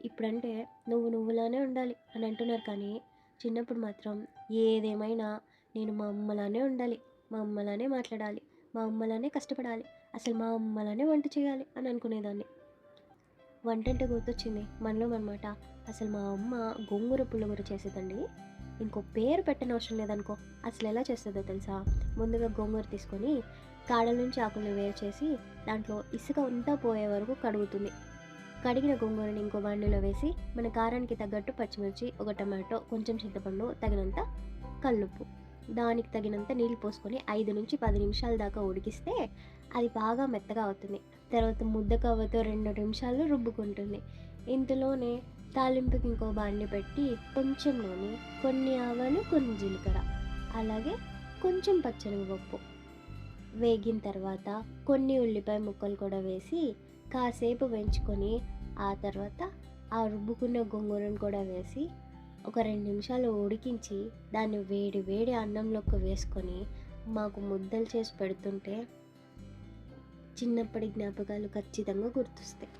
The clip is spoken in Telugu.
ఇప్పుడంటే నువ్వులానే ఉండాలి అని అంటున్నారు. కానీ చిన్నప్పుడు మాత్రం ఏదేమైనా నేను మా అమ్మలానే ఉండాలి, మా అమ్మలానే మాట్లాడాలి, మా అమ్మలానే కష్టపడాలి, అసలు మా అమ్మలానే వంట చేయాలి అని అనుకునేదాన్ని. వంటంటే గుర్తొచ్చింది మనలో అనమాట. అసలు మా అమ్మ గోంగూర పుల్లగూర చేసేదండి. ఇంకో పేరు పెట్టనవసరం లేదనుకో. అసలెలా చేస్తదో తెలుసా? ముందుగా గోంగూర తీసుకొని కాడల నుంచి ఆకుల్ని వేరు చేసి దాంట్లో ఇసుక అంతా పోయే వరకు కడుగుతుంది. కడిగిన గోంగూరని ఇంకో బాండీలో వేసి మన కారానికి తగ్గట్టు పచ్చిమిర్చి, ఒక టమాటో, కొంచెం చింతపండు, తగినంత కల్లుప్పు, దానికి తగినంత నీళ్ళు పోసుకొని 5-10 నిమిషాల దాకా ఉడికిస్తే అది బాగా మెత్తగా అవుతుంది. తర్వాత ముద్ద కవ్వతో 2 నిమిషాలు రుబ్బుకుంటుంది. ఇంతలోనే తాలింపుకి ఇంకో బాండీ పెట్టి కొంచెం నూనె, కొన్ని ఆవాలు, కొన్ని జీలకర్ర, అలాగే కొంచెం పచ్చెనగపప్పు వేగిన తర్వాత కొన్ని ఉల్లిపాయ ముక్కలు కూడా వేసి కాసేపు వేయించుకొని ఆ తర్వాత ఆ రుబ్బుకున్న గోంగూరను కూడా వేసి ఒక 2 నిమిషాలు ఉడికించి దాన్ని వేడి వేడి అన్నంలోకి వేసుకొని మాకు ముద్దలు చేసి పెడుతుంటే చిన్నప్పటి జ్ఞాపకాలు ఖచ్చితంగా గుర్తొస్తాయి.